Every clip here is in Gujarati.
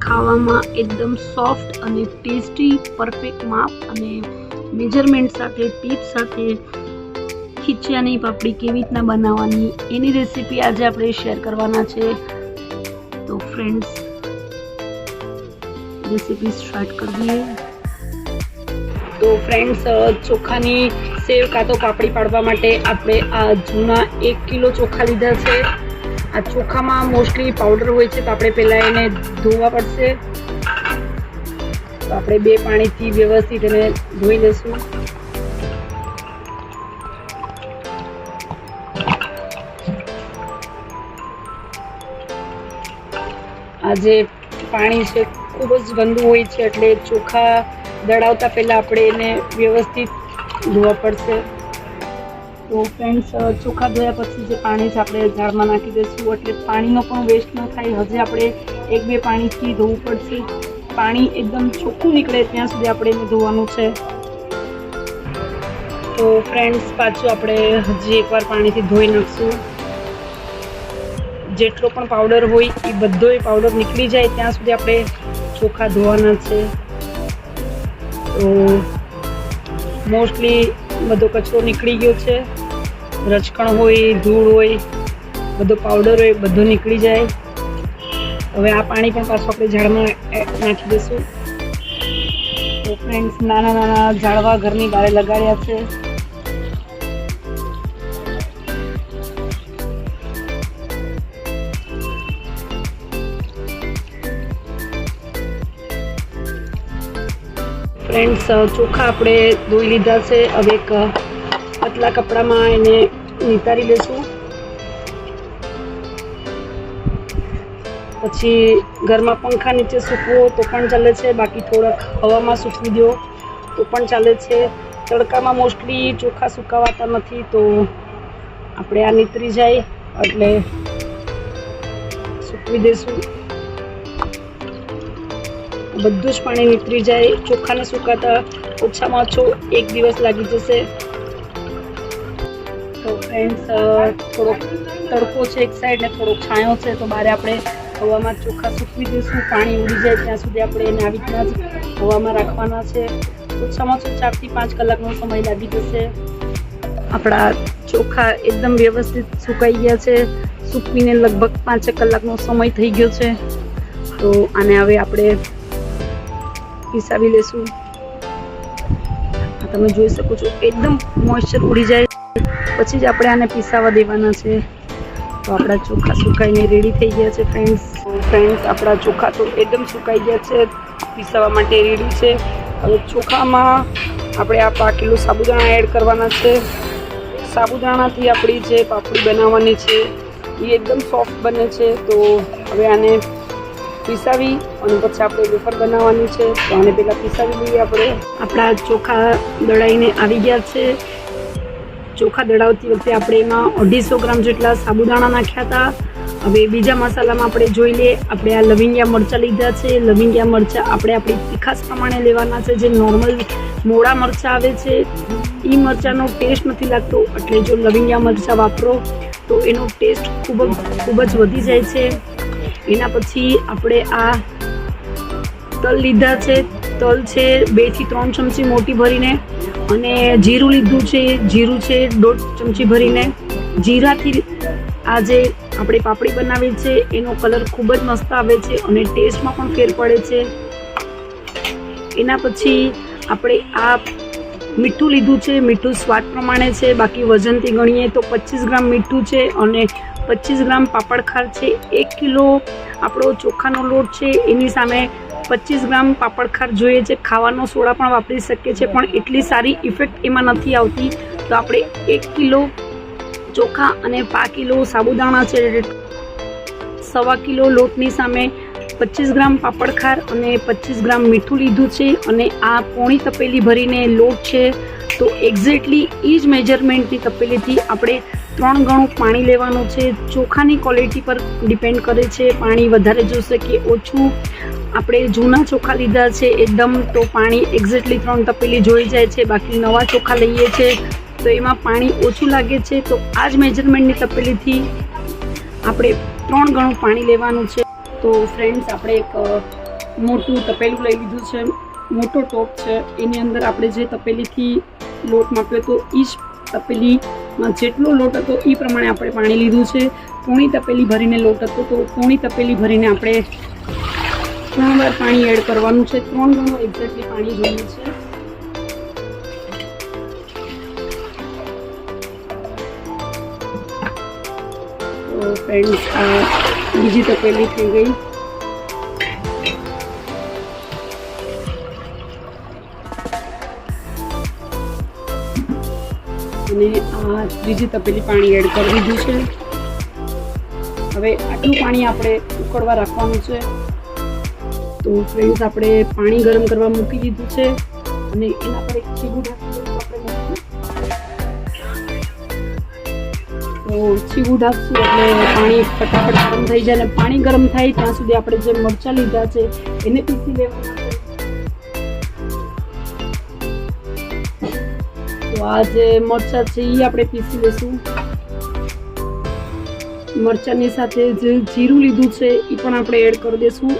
ખાવામાં એકદમ સોફ્ટ અને ટેસ્ટી પરફેક્ટ માપ અને મેજરમેન્ટ સાથે ટિપ્સ સાથે ખીચિયાની પાપડી કેવી રીતના બનાવવાની એની રેસીપી આજે આપણે શેર કરવાના છે। તો ફ્રેન્ડ્સ રેસીપી સ્ટાર્ટ કરીએ। તો ફ્રેન્ડ્સ ચોખાની સેવ કાં તો પાપડી પાડવા માટે આપણે આ જૂના 1 કિલો ચોખા લીધા છે। આ ચોખામાં મોસ્ટલી પાવડર હોય છે, તો આપણે પહેલાં એને ધોવા પડશે। તો આપણે 2 પાણીથી વ્યવસ્થિત એને ધોઈ લઈશું। આ જે પાણી છે ખૂબ જ ગંદુ હોય છે, એટલે ચોખા દળાવતા પહેલાં આપણે એને વ્યવસ્થિત ધોવા પડશે। તો ફ્રેન્ડ્સ ચોખા ધોયા પછી જે પાણી છે આપણે ઝાડમાં નાખી દઈશું, એટલે પાણીનો પણ વેસ્ટ ન થાય। હજી આપણે 1-2 પાણીથી ધોવું પડશે। પાણી એકદમ ચોખ્ખું નીકળે ત્યાં સુધી આપણે એને ધોવાનું છે। તો ફ્રેન્ડ્સ પાછું આપણે હજી એકવાર પાણીથી ધોઈ નાખશું। જેટલો પણ પાવડર હોય એ બધોય પાવડર નીકળી જાય ત્યાં સુધી આપણે ચોખા ધોવાના છે। તો મોસ્ટલી બધો કચરો નીકળી ગયો છે, રચકણ હોય, ધૂળ હોય, બધો પાવડર હોય, બધો નીકળી જાય। હવે આ પાણી પણ પાછું આપણે ઝાડમાં નાખી દઈશું। તો ફ્રેન્ડ્સ નાના નાના ઝાડવા ઘરની બહાર લગાડ્યા છે। ફ્રેન્ડ્સ ચોખા આપણે ધોઈ લીધા છે। હવે એક પતલા કપડામાં એને નિતારી લઈશું। પછી ઘરમાં પંખા નીચે સૂકવો તો પણ ચાલે છે, બાકી થોડાક હવામાં સૂકવી દો તો પણ ચાલે છે। તડકામાં મોસ્ટલી ચોખા સુકાવાતા નથી, તો આપણે આ નીતરી જાય એટલે સૂકવી દઈશું। બધું જ પાણી નીતરી જાય। ચોખાને સુકાતા ઓછામાં ઓછો 1 દિવસ લાગી જશે। તો ફ્રેન્ડ્સ થોડોક તડકો છે એક સાઈડ ને થોડોક છાંયો છે, તો બારે આપણે હવામાં ચોખા સૂકવી દઈશું। પાણી ઉડી જાય ત્યાં સુધી આપણે એને આવી રીતના જ હવામાં રાખવાના છે। ઓછામાં ઓછો 4 થી 5 કલાકનો સમય લાગી જશે। આપણા ચોખા એકદમ વ્યવસ્થિત સુકાઈ ગયા છે। સૂકવીને લગભગ 5 કલાકનો સમય થઈ ગયો છે। તો આને હવે આપણે પીસાવી લેશું। તમે જોઈ શકો છો એકદમ મોઇસ્ચર ઉડી જાય પછી જ આપણે આને પીસાવા દેવાના છે। તો આપણા ચોખા સુકાઈને રેડી થઈ ગયા છે ફ્રેન્ડ્સ આપણા ચોખા તો એકદમ સુકાઈ ગયા છે, પીસાવા માટે રેડી છે। હવે ચોખામાં આપણે આ પાકેલું સાબુદાણા એડ કરવાના છે। સાબુદાણાથી આપણી જે પાપડી બનાવવાની છે એ એકદમ સોફ્ટ બને છે। તો હવે આને પીસાવી અને પછી આપણે વેફર બનાવવાની છે, તો આને પહેલાં પીસાવી લઈએ આપણે। આપણા ચોખા દળાઈને આવી ગયા છે। ચોખા દળાવતી વખતે આપણે એમાં 250 ગ્રામ જેટલા સાબુદાણા નાખ્યા હતા। હવે બીજા મસાલામાં આપણે જોઈ લઈએ। આપણે આ લવિંગિયા મરચાં લીધા છે। લવિંગિયા મરચાં આપણે આપણી તીખાસ પ્રમાણે લેવાના છે। જે નોર્મલ મોડા મરચાં આવે છે એ મરચાંનો ટેસ્ટ નથી લાગતો, એટલે જો લવિંગિયા મરચાં વાપરો તો એનો ટેસ્ટ ખૂબ જ વધી જાય છે। એના પછી આપણે આ તલ લીધા છે। તલ છે 2 થી 3 ચમચી મોટી ભરીને, અને જીરું લીધું છે। જીરું છે 1.5 ચમચી ભરીને। જીરાથી આ જે આપણે પાપડી બનાવી છે એનો કલર ખૂબ જ મસ્ત આવે છે અને ટેસ્ટમાં પણ ફેર પડે છે। એના પછી આપણે આ મીઠું લીધું છે। મીઠું સ્વાદ પ્રમાણે છે, બાકી વજનથી ગણીએ તો 25 ગ્રામ મીઠું છે અને 25 ગ્રામ પાપડ ખાર છે। 1 કિલો આપણો ચોખાનો લોટ છે એની સામે 25 ગ્રામ પાપડ ખાર જોઈએ છે। ખાવાનો સોડા પણ વાપરી શકીએ છીએ, પણ એટલી સારી ઇફેક્ટ એમાં નથી આવતી। તો આપણે 1 કિલો ચોખા અને 5 કિલો સાબુદાણા છે, 1.25 કિલો લોટની સામે 25 ગ્રામ પાપડ ખાર અને 25 ગ્રામ મીઠું લીધું છે। અને આ પોણી તપેલી ભરીને લોટ છે, તો એક્ઝેક્ટલી એ જ મેજરમેન્ટની તપેલીથી આપણે 3 ગણું પાણી લેવાનું છે। ચોખાની ક્વોલિટી પર ડિપેન્ડ કરે છે, પાણી વધારે જોશે કે ઓછું। આપણે જૂના ચોખા લીધા છે એકદમ, તો પાણી એક્ઝેક્ટલી 3 તપેલી જોઈ જાય છે। બાકી નવા ચોખા લઈએ છે તો એમાં પાણી ઓછું લાગે છે। તો આ જ મેજરમેન્ટની તપેલીથી આપણે 3 ગણું પાણી લેવાનું છે। તો ફ્રેન્ડ્સ આપણે એક મોટું તપેલું લઈ લીધું છે, મોટો ટોપ છે. એની અંદર આપણે જે તપેલીથી લોટ માપ્યો તો એ જ તપેલીમાં જેટલો લોટ હતો એ પ્રમાણે આપણે પાણી લીધું છે. પોણી તપેલી ભરીને લોટ હતો તો પોણી તપેલી ભરીને આપણે 3 વાર પાણી એડ કરવાનું છે. 3 ગણું એક્ઝેક્ટલી પાણી જોઈએ છે. તો ફ્રેન્ડ્સ, આ બીજી તપેલી થઈ ગઈ. અને આ ત્રીજી તપેલી પાણી એડ કરી દીધું છે. હવે આટલું પાણી આપણે ઉકળવા રાખવાનું છે. તો ફ્રેન્ડ્સ, આપણે પાણી ગરમ કરવા મૂકી દીધું છે અને એના પર એક છીબું ઢાંકી દઈશું આપણે. તો છીબું ઢાંકશું એટલે પાણી ફટાફટ ગરમ થઈ જાય. અને પાણી ગરમ થાય ત્યાં સુધી આપણે જે મરચાં લીધા છે એને પીસી લેવાના છે. તો આ જે મરચાં છે એ આપણે પીસી લઈશું. મરચાંની સાથે જે જીરું લીધું છે એ પણ આપણે એડ કરી દઈશું.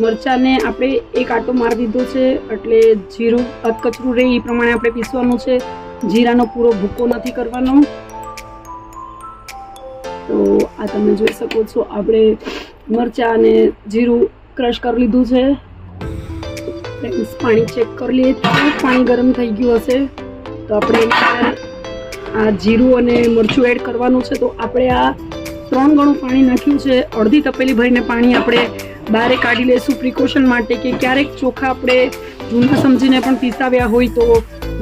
મરચાંને આપણે એક આટો મારી દીધો છે એટલે જીરું અધકચરું રહે એ પ્રમાણે આપણે પીસવાનું છે. જીરાનો પૂરો ભૂકો નથી કરવાનો. તો આ તમે જોઈ શકો છો, આપણે મરચાં અને જીરું ક્રશ કરી લીધું છે. પાણી ચેક કરી લઈએ. પાણી ગરમ થઈ ગયું હશે તો આપણે આ જીરું અને મરચું એડ કરવાનું છે. તો આપણે આ 3 ગણું પાણી નાખ્યું છે. અડધી તપેલી ભરીને પાણી આપણે બહાર કાઢી લઈશું પ્રિકોશન માટે, કે ક્યારેક ચોખા આપણે જૂના સમજીને પણ પીસાવ્યા હોય તો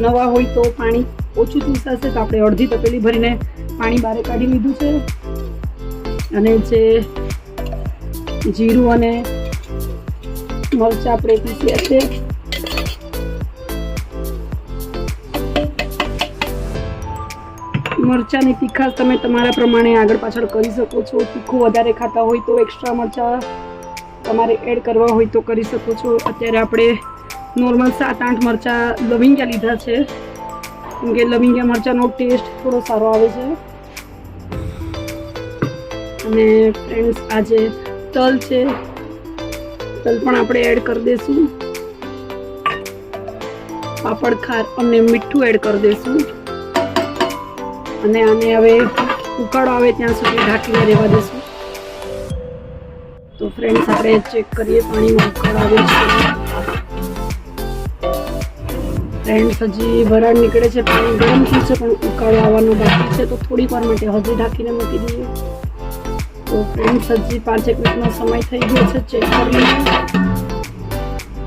નવા હોય તો પાણી ઓછું પીસાશે. તો આપણે અડધી તપેલી ભરીને પાણી બહાર કાઢી લીધું છે. અને જે જીરું અને મરચાં આપણે પીસ્યા છે મરચાંની તીખાશ તમે તમારા પ્રમાણે આગળ પાછળ કરી શકો છો. તીખું વધારે ખાતા હોય તો એક્સ્ટ્રા મરચાં તમારે એડ કરવા હોય તો કરી શકો છો. અત્યારે આપણે નોર્મલ 7-8 મરચાં લવિંગિયા લીધા છે, કેમ કે લવિંગિયા મરચાંનો ટેસ્ટ થોડો સારો આવે છે. અને ફ્રેન્ડ્સ, આ જે તલ છે તલ પણ આપણે એડ કરી દઈશું. પાપડ ખાર અને મીઠું એડ કરી દઈશું. અને આને હવે ઉકાળો આવે ત્યાં સુધી ઢાંકીને રહેવા દઈશું. તો ફ્રેન્ડ્સ, આપણે ચેક કરીએ પાણીમાં ઉકાળો આવે છે. ફ્રેન્ડ્સ, હજી વરાળ નીકળે છે, પાણી ગરમ થયું છે પણ ઉકાળો આવવાનો બાકી છે. તો થોડીક વાર માટે હજી ઢાંકીને મૂકી દઈએ. તો ફ્રેન્ડ્સ, હજી 5 મિનિટનો સમય થઈ ગયો છે. ચેક કરી લઈએ.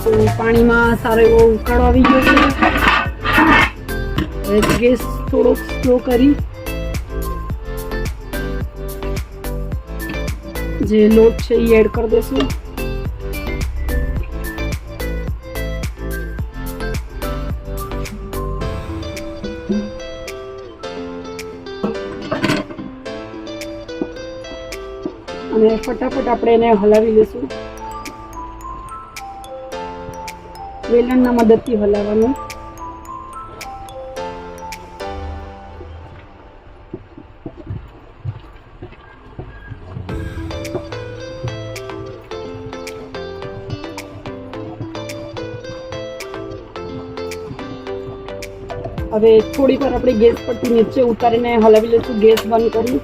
તો પાણીમાં સારો એવો ઉકાળો આવી ગયો છે. હવે ગેસ થોડોક સ્લો કરી જે લોટ છે એ એડ કરી દઈશું. અને ફટાફટ આપણે એને હલાવી લઈશું. વેલણના મદદથી હલાવવાનું. હવે થોડીક વાર આપણે ગેસ પરથી નીચે ઉતારીને હલાવી લઈશું. ગેસ બંધ કરી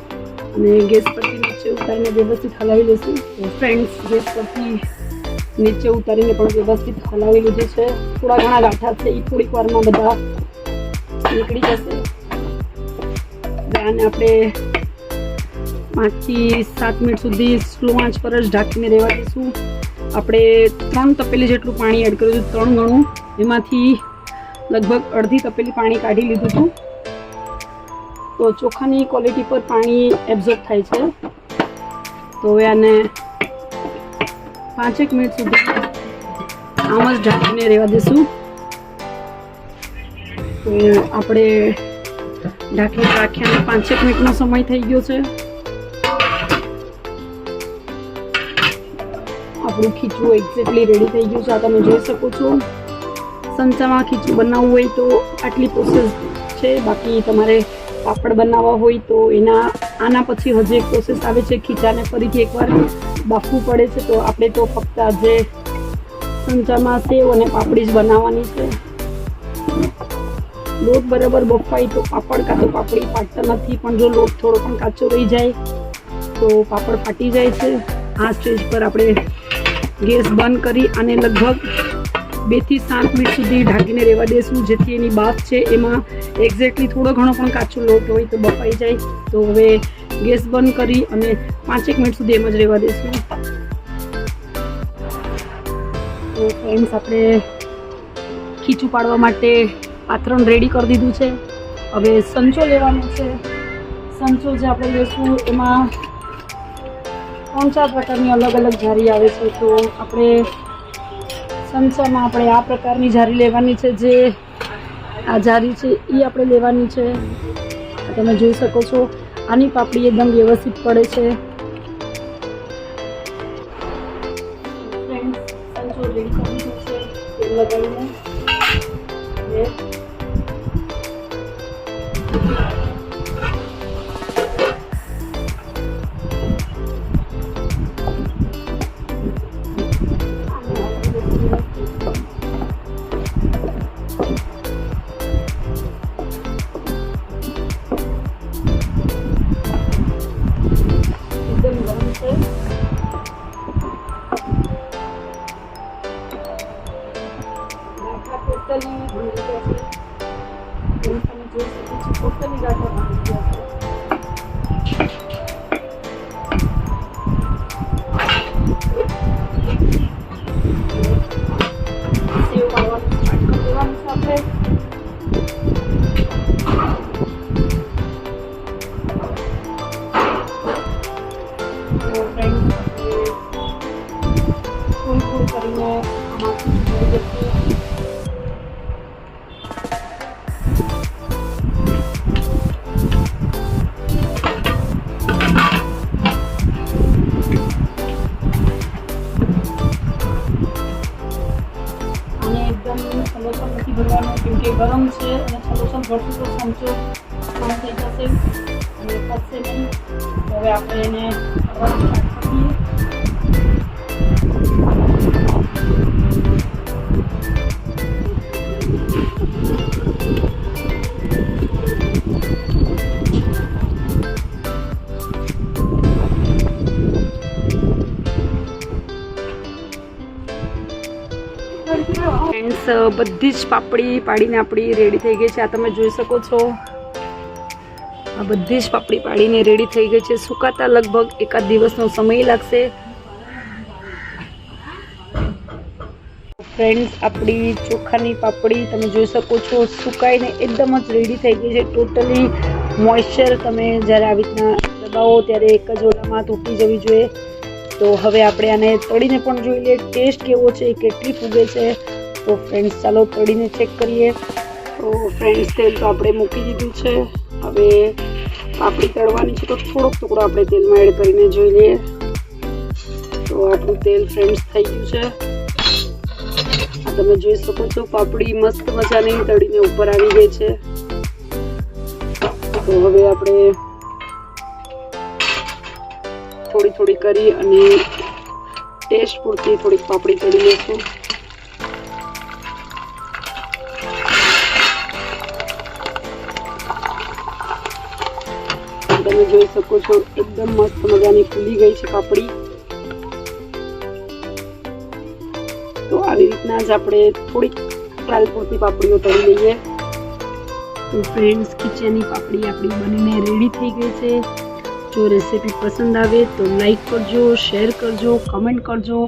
અને ગેસ પરથી નીચે ઉતારીને વ્યવસ્થિત હલાવી લઈશું. ફ્રેન્ડ્સ, ગેસ પરથી નીચે ઉતારીને પણ વ્યવસ્થિત હલાવી લીધી છે. થોડા ઘણા ગાંઠા છે એ થોડીક વારમાં બધા નીકળી જશે. આને આપણે 5 થી 7 મિનિટ સુધી સ્લો આંચ પર જ ઢાંકીને રહેવા દઈશું. આપણે 3 તપેલી જેટલું પાણી એડ કર્યું હતું, 3 ગણું. એમાંથી લગભગ અડધી તપેલી પાણી કાઢી લીધું હતું. તો ચોખાની ક્વોલિટી પર પાણી એબ્ઝોર્બ થાય છે. તો હવે આને 5 મિનિટ સુધી આમ જ ઢાંકીને રહેવા દઈશું. તો આપણે ઢાંકીને રાખ્યાને 5 મિનિટનો સમય થઈ ગયો છે. આપણું ખીચું એક્ઝેક્ટલી રેડી થઈ ગયું છે. આ તમે જોઈ શકો છો. સંચામાં ખીચું બનાવવું હોય તો આટલી પ્રોસેસ છે. બાકી તમારે પાપડ બનાવવા હોય તો આના પછી હજી એક પ્રોસેસ આવે છે. ખીચાને ફરીથી એકવાર બાફવું પડે છે. તો આપણે તો ફક્ત આજે સંચામાં સેવ અને પાપડી જ બનાવવાની છે. લોટ બરાબર બફાય તો પાપડ કાં તો પાપડી ફાટતા નથી, પણ જો લોટ થોડો પણ કાચો રહી જાય તો પાપડ ફાટી જાય છે. આ સ્ટેજ પર આપણે ગેસ બંધ કરી અને લગભગ 2 થી 7 મિનિટ સુધી ઢાંકીને રહેવા દેશું, જેથી એની બાફ છે એમાં એક્ઝેક્ટલી થોડો ઘણો પણ કાચો લોટ હોય તો બફાઈ જાય. તો હવે ગેસ બંધ કરી અને 5 મિનિટ સુધી એમ જ રહેવા દેશું. તો ફ્રેન્ડ્સ, આપણે ખીચું પાડવા માટે પાત્રણ રેડી કરી દીધું છે. હવે સંચો લેવાનો છે. સંચો જે આપણે લેશું એમાં 3-4 પ્રકારની અલગ અલગ જારી આવે છે. તો આપણે સંચામાં આપણે આ પ્રકારની જારી લેવાની છે. જે આ જારી છે એ આપણે લેવાની છે. તમે જોઈ શકો છો આની પાપડી એકદમ વ્યવસ્થિત પડે છે. ફ્રેન્ડ્સ, સંચો રેડી કરી દીધો છે તેલ લગાવીને. છલોછલ નથી ભરવાનું, કેમ કે ગરમ છે અને છલોછલ ભરશું તો સંચો બંધ થઈ જશે અને ફસશે નહીં. હવે આપણે એને ભરવાનું સ્ટાર્ટ કરીએ. ફ્રેન્ડ્સ, બધી જ પાપડી પાડીને આપણી રેડી થઈ ગઈ છે. આ તમે જોઈ શકો છો, આ બધી જ પાપડી પાડીને રેડી થઈ ગઈ છે. સુકાતા લગભગ 1 દિવસનો સમય લાગશે. ફ્રેન્ડ્સ, આપણી ચોખાની પાપડી તમે જોઈ શકો છો સુકાઈને એકદમ જ રેડી થઈ ગઈ છે. ટોટલી મોઇશ્ચર તમે જ્યારે આવી રીતના દબાવો ત્યારે એક જ ઓલામાં તૂટી જવી જોઈએ. તો હવે આપણે આને તળીને પણ જોઈ લઈએ ટેસ્ટ કેવો છે, કેટલી ફૂગે છે. તો ફ્રેન્ડ્સ, ચાલો તળીને ચેક કરીએ. તો ફ્રેન્ડ્સ, તેલ તો આપણે મૂકી દીધું છે. હવે પાપડી તળવાની છે તો થોડોક ટુકડો આપણે તેલમાં એડ કરીને જોઈ લઈએ. તો આપણું તેલ ફ્રેન્ડ્સ થઈ ગયું છે. આ તમે જોઈ શકો છો પાપડી મસ્ત મજાની તળીને ઉપર આવી ગઈ છે. તો હવે આપણે થોડી થોડી કરી અને ટેસ્ટ પૂરતી થોડીક પાપડી તળી લઈશું. તમે જોઈ શકો છો એકદમ મસ્ત મજાની ફૂલી ગઈ છે પાપડી. તો આવી રીતના જ આપણે થોડીક ટ્રાયલ પૂરતી પાપડીઓ તળી લઈએ. તો ફ્રેન્ડ્સ, ખીચાની પાપડી આપણી બનીને રેડી થઈ ગઈ છે. જો રેસીપી પસંદ આવે તો લાઈક કરજો, શેર કરજો, કમેન્ટ કરજો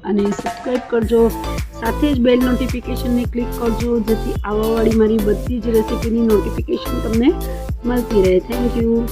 અને સબસ્ક્રાઈબ કરજો. સાથે જ બેલ નોટિફિકેશનને ક્લિક કરજો, જેથી આવવાવાળી મારી બધી જ રેસીપીની નોટિફિકેશન તમને મળતી રહે. Thank you.